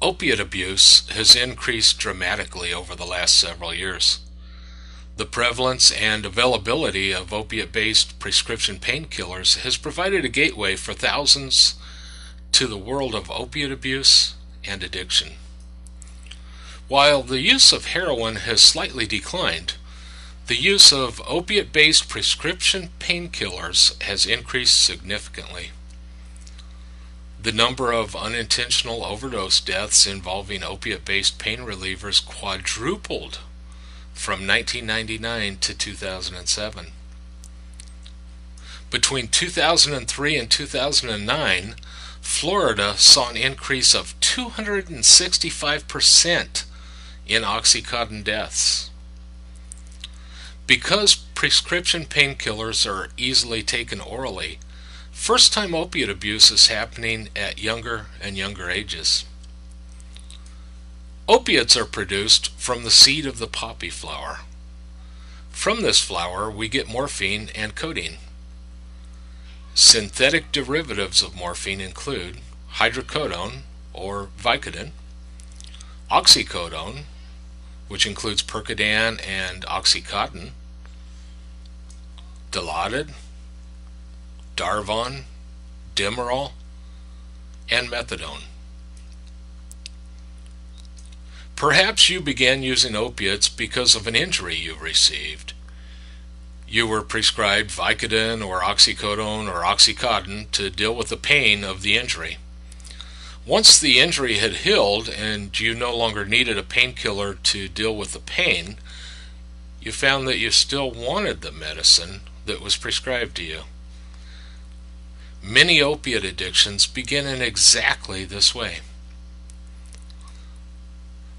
Opiate abuse has increased dramatically over the last several years. The prevalence and availability of opiate-based prescription painkillers has provided a gateway for thousands to the world of opiate abuse and addiction. While the use of heroin has slightly declined, the use of opiate-based prescription painkillers has increased significantly. The number of unintentional overdose deaths involving opiate-based pain relievers quadrupled from 1999 to 2007. Between 2003 and 2009, Florida saw an increase of 265% in Oxycontin deaths. Because prescription painkillers are easily taken orally, first-time opiate abuse is happening at younger and younger ages. Opiates are produced from the seed of the poppy flower. From this flower we get morphine and codeine. Synthetic derivatives of morphine include hydrocodone or Vicodin, oxycodone, which includes Percodan and Oxycontin, Dilaudid, Darvon, Demerol, and methadone. Perhaps you began using opiates because of an injury you received. You were prescribed Vicodin or oxycodone or Oxycontin to deal with the pain of the injury. Once the injury had healed and you no longer needed a painkiller to deal with the pain, you found that you still wanted the medicine that was prescribed to you. Many opiate addictions begin in exactly this way.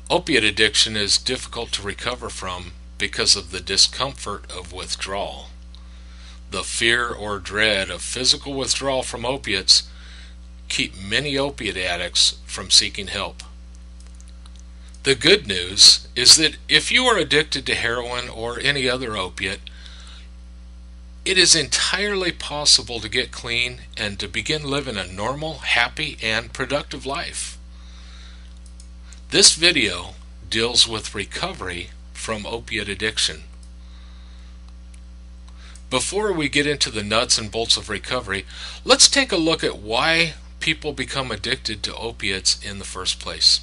Opiate addiction is difficult to recover from because of the discomfort of withdrawal. The fear or dread of physical withdrawal from opiates keep many opiate addicts from seeking help. The good news is that if you are addicted to heroin or any other opiate, it is entirely possible to get clean and to begin living a normal, happy, and productive life. This video deals with recovery from opiate addiction. Before we get into the nuts and bolts of recovery, let's take a look at why people become addicted to opiates in the first place.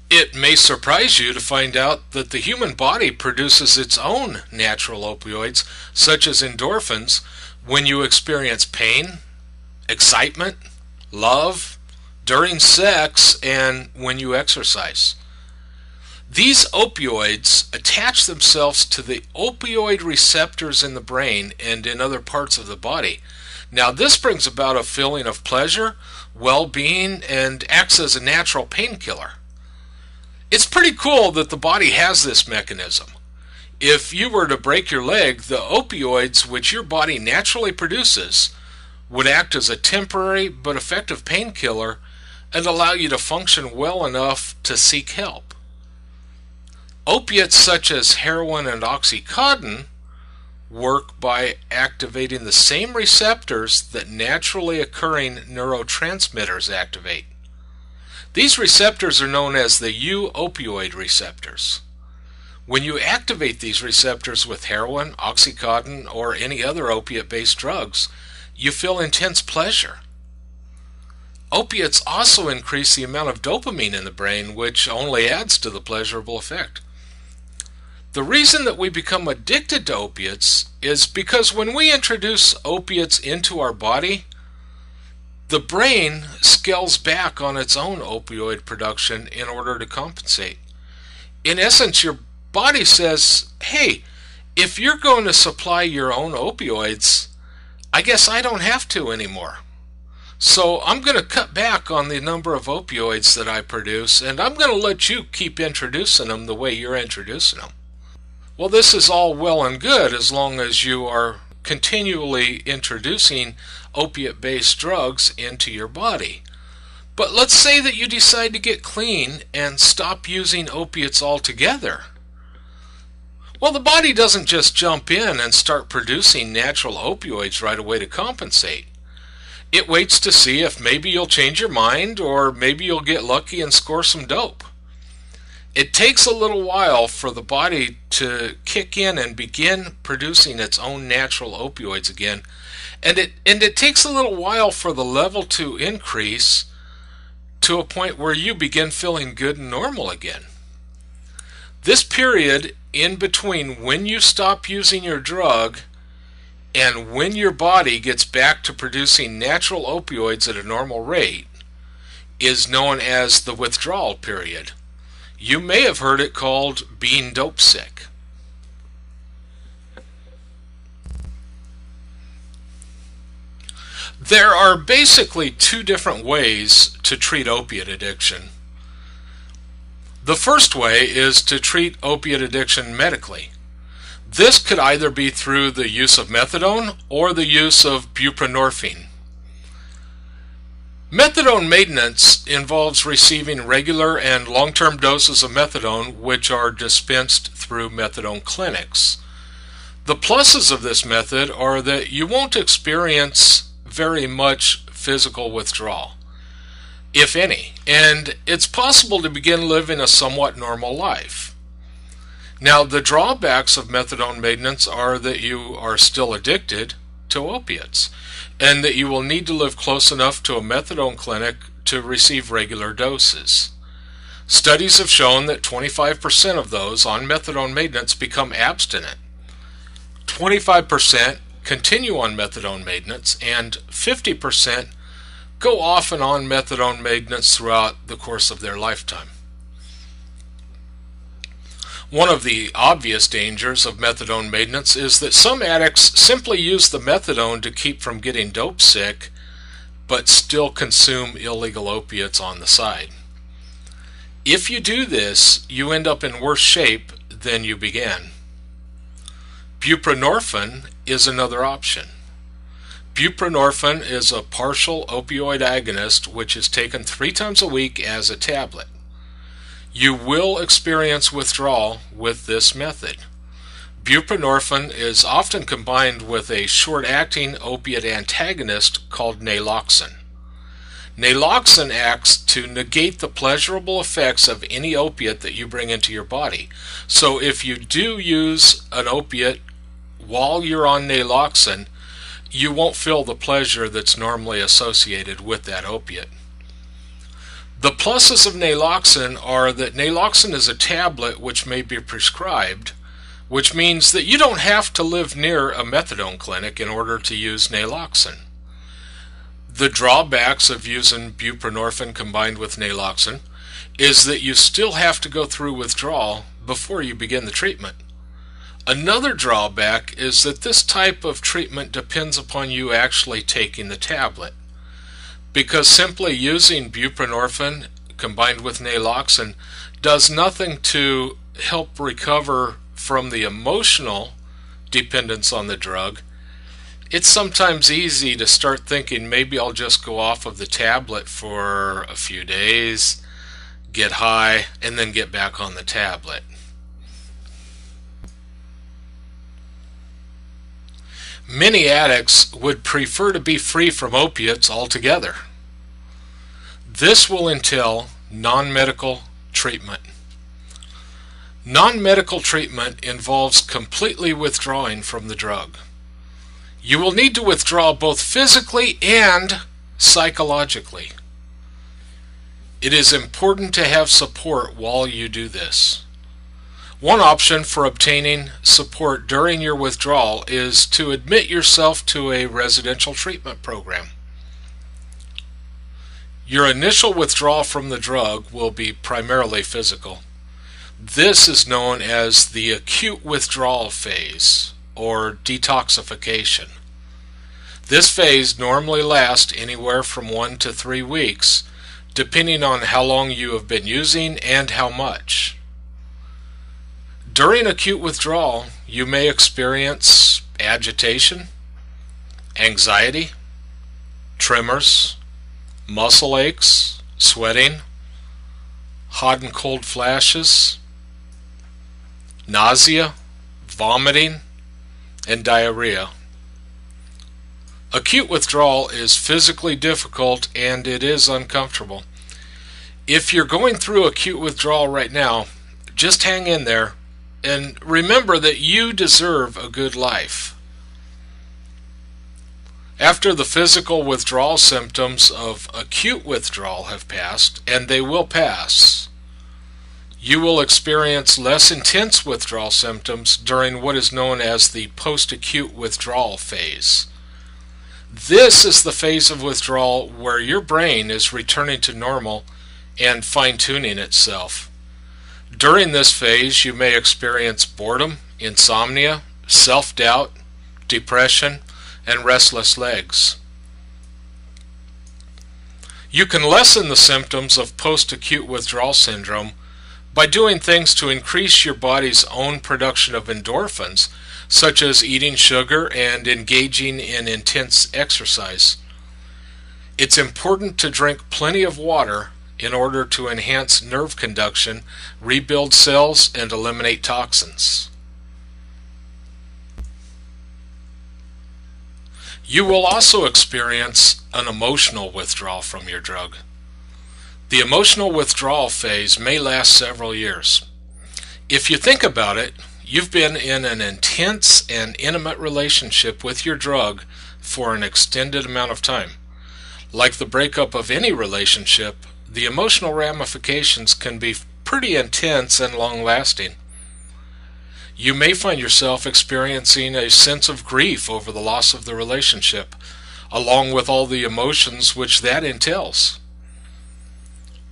It may surprise you to find out that the human body produces its own natural opioids, such as endorphins, when you experience pain, excitement, love, during sex, and when you exercise. These opioids attach themselves to the opioid receptors in the brain and in other parts of the body. Now, this brings about a feeling of pleasure, well-being, and acts as a natural painkiller. It's pretty cool that the body has this mechanism. If you were to break your leg, the opioids which your body naturally produces would act as a temporary but effective painkiller and allow you to function well enough to seek help. Opiates such as heroin and Oxycontin work by activating the same receptors that naturally occurring neurotransmitters activate. These receptors are known as the U-opioid receptors. When you activate these receptors with heroin, Oxycontin, or any other opiate-based drugs, you feel intense pleasure. Opiates also increase the amount of dopamine in the brain, which only adds to the pleasurable effect. The reason that we become addicted to opiates is because when we introduce opiates into our body, the brain scales back on its own opioid production in order to compensate. In essence, your body says, hey, if you're going to supply your own opioids, I guess I don't have to anymore. So I'm going to cut back on the number of opioids that I produce, and I'm going to let you keep introducing them the way you're introducing them. Well, this is all well and good as long as you are continually introducing opiate-based drugs into your body. But let's say that you decide to get clean and stop using opiates altogether. Well, the body doesn't just jump in and start producing natural opioids right away to compensate. It waits to see if maybe you'll change your mind or maybe you'll get lucky and score some dope. It takes a little while for the body to kick in and begin producing its own natural opioids again. And it takes a little while for the level to increase to a point where you begin feeling good and normal again. This period in between when you stop using your drug and when your body gets back to producing natural opioids at a normal rate is known as the withdrawal period. You may have heard it called being dope sick. There are basically two different ways to treat opiate addiction. The first way is to treat opiate addiction medically. This could either be through the use of methadone or the use of buprenorphine. Methadone maintenance involves receiving regular and long-term doses of methadone, which are dispensed through methadone clinics. The pluses of this method are that you won't experience very much physical withdrawal, if any, and it's possible to begin living a somewhat normal life. Now, the drawbacks of methadone maintenance are that you are still addicted to opiates, and that you will need to live close enough to a methadone clinic to receive regular doses. Studies have shown that 25% of those on methadone maintenance become abstinent. 25% continue on methadone maintenance, and 50% go off and on methadone maintenance throughout the course of their lifetime. One of the obvious dangers of methadone maintenance is that some addicts simply use the methadone to keep from getting dope sick, but still consume illegal opiates on the side. If you do this, you end up in worse shape than you began. Buprenorphine is another option. Buprenorphine is a partial opioid agonist which is taken 3 times a week as a tablet. You will experience withdrawal with this method. Buprenorphine is often combined with a short-acting opiate antagonist called naloxone. Naloxone acts to negate the pleasurable effects of any opiate that you bring into your body. So if you do use an opiate while you're on naloxone, you won't feel the pleasure that's normally associated with that opiate. The pluses of naloxone are that naloxone is a tablet which may be prescribed, which means that you don't have to live near a methadone clinic in order to use naloxone. The drawbacks of using buprenorphine combined with naloxone is that you still have to go through withdrawal before you begin the treatment. Another drawback is that this type of treatment depends upon you actually taking the tablet, because simply using buprenorphine combined with naloxone does nothing to help recover from the emotional dependence on the drug. It's sometimes easy to start thinking maybe I'll just go off of the tablet for a few days, get high, and then get back on the tablet. Many addicts would prefer to be free from opiates altogether. This will entail non-medical treatment. Non-medical treatment involves completely withdrawing from the drug. You will need to withdraw both physically and psychologically. It is important to have support while you do this. One option for obtaining support during your withdrawal is to admit yourself to a residential treatment program. Your initial withdrawal from the drug will be primarily physical. This is known as the acute withdrawal phase, or detoxification. This phase normally lasts anywhere from 1 to 3 weeks, depending on how long you have been using and how much. During acute withdrawal, you may experience agitation, anxiety, tremors, muscle aches, sweating, hot and cold flashes, nausea, vomiting, and diarrhea. Acute withdrawal is physically difficult and it is uncomfortable. If you're going through acute withdrawal right now, just hang in there and remember that you deserve a good life. After the physical withdrawal symptoms of acute withdrawal have passed, and they will pass, you will experience less intense withdrawal symptoms during what is known as the post-acute withdrawal phase. This is the phase of withdrawal where your brain is returning to normal and fine-tuning itself. During this phase, you may experience boredom, insomnia, self-doubt, depression, and restless legs. You can lessen the symptoms of post-acute withdrawal syndrome by doing things to increase your body's own production of endorphins, such as eating sugar and engaging in intense exercise. It's important to drink plenty of water in order to enhance nerve conduction, rebuild cells, and eliminate toxins. You will also experience an emotional withdrawal from your drug. The emotional withdrawal phase may last several years. If you think about it, you've been in an intense and intimate relationship with your drug for an extended amount of time. Like the breakup of any relationship, the emotional ramifications can be pretty intense and long-lasting. You may find yourself experiencing a sense of grief over the loss of the relationship, along with all the emotions which that entails.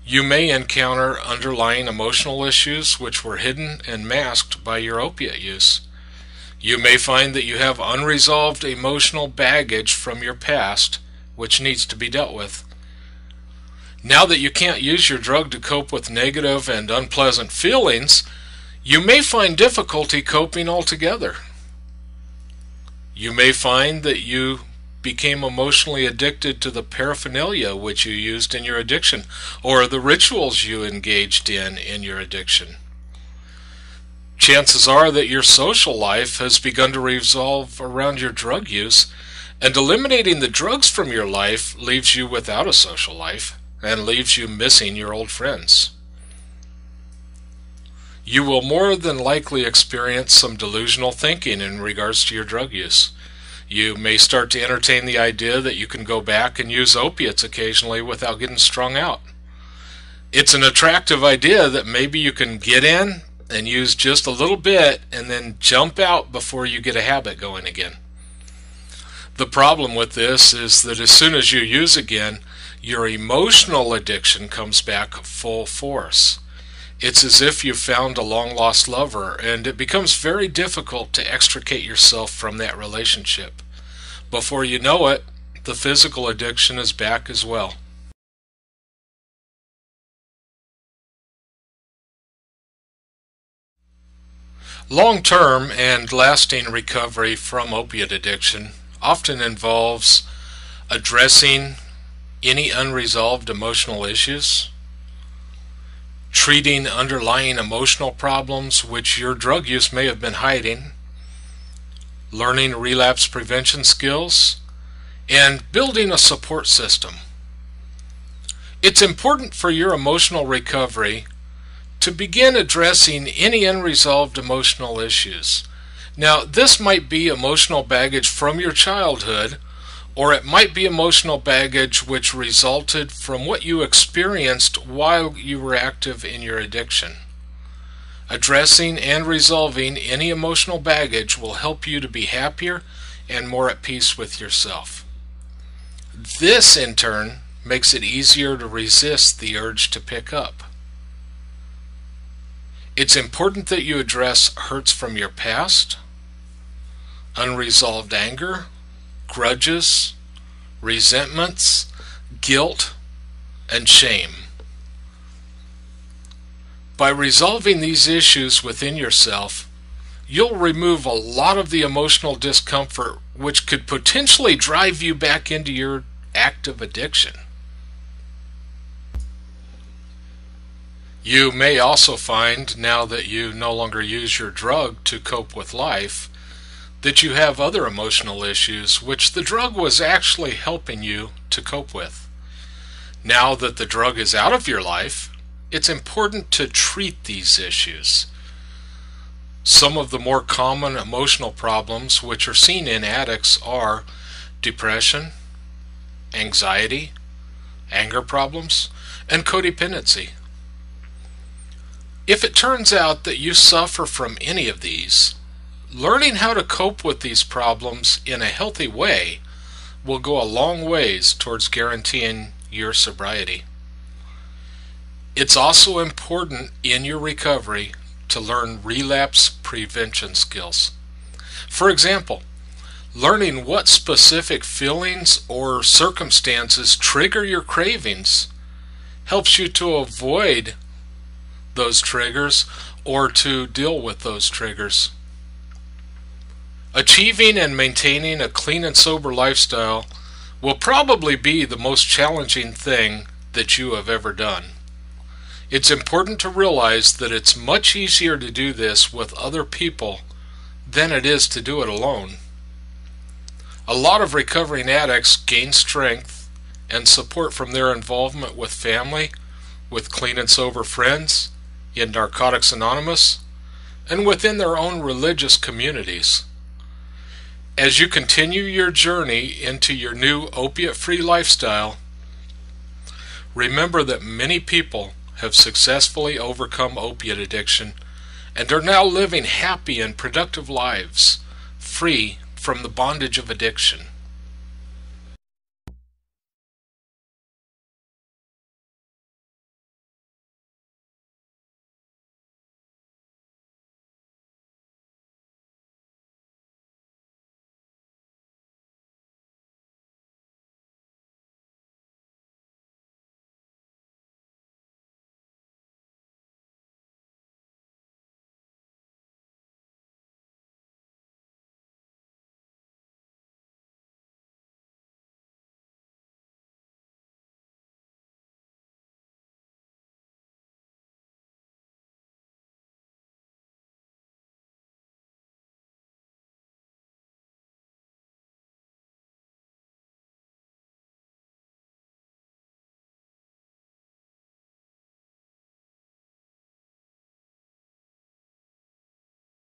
You may encounter underlying emotional issues which were hidden and masked by your opiate use. You may find that you have unresolved emotional baggage from your past which needs to be dealt with. Now that you can't use your drug to cope with negative and unpleasant feelings, you may find difficulty coping altogether. You may find that you became emotionally addicted to the paraphernalia which you used in your addiction, or the rituals you engaged in your addiction. Chances are that your social life has begun to revolve around your drug use, and eliminating the drugs from your life leaves you without a social life and leaves you missing your old friends. You will more than likely experience some delusional thinking in regards to your drug use. You may start to entertain the idea that you can go back and use opiates occasionally without getting strung out. It's an attractive idea that maybe you can get in and use just a little bit and then jump out before you get a habit going again. The problem with this is that as soon as you use again, your emotional addiction comes back full force. It's as if you found a long-lost lover, and it becomes very difficult to extricate yourself from that relationship. Before you know it, the physical addiction is back as well. Long-term and lasting recovery from opiate addiction often involves addressing any unresolved emotional issues, treating underlying emotional problems which your drug use may have been hiding, learning relapse prevention skills, and building a support system. It's important for your emotional recovery to begin addressing any unresolved emotional issues. Now, this might be emotional baggage from your childhood, or it might be emotional baggage which resulted from what you experienced while you were active in your addiction. Addressing and resolving any emotional baggage will help you to be happier and more at peace with yourself. This, in turn, makes it easier to resist the urge to pick up. It's important that you address hurts from your past, unresolved anger, grudges, resentments, guilt, and shame. By resolving these issues within yourself, you'll remove a lot of the emotional discomfort which could potentially drive you back into your active addiction. You may also find, now that you no longer use your drug to cope with life, that you have other emotional issues which the drug was actually helping you to cope with. Now that the drug is out of your life, it's important to treat these issues. Some of the more common emotional problems which are seen in addicts are depression, anxiety, anger problems, and codependency. If it turns out that you suffer from any of these, learning how to cope with these problems in a healthy way will go a long ways towards guaranteeing your sobriety. It's also important in your recovery to learn relapse prevention skills. For example, learning what specific feelings or circumstances trigger your cravings helps you to avoid those triggers or to deal with those triggers. Achieving and maintaining a clean and sober lifestyle will probably be the most challenging thing that you have ever done. It's important to realize that it's much easier to do this with other people than it is to do it alone. A lot of recovering addicts gain strength and support from their involvement with family, with clean and sober friends, in Narcotics Anonymous, and within their own religious communities. As you continue your journey into your new opiate-free lifestyle, remember that many people have successfully overcome opiate addiction and are now living happy and productive lives, free from the bondage of addiction.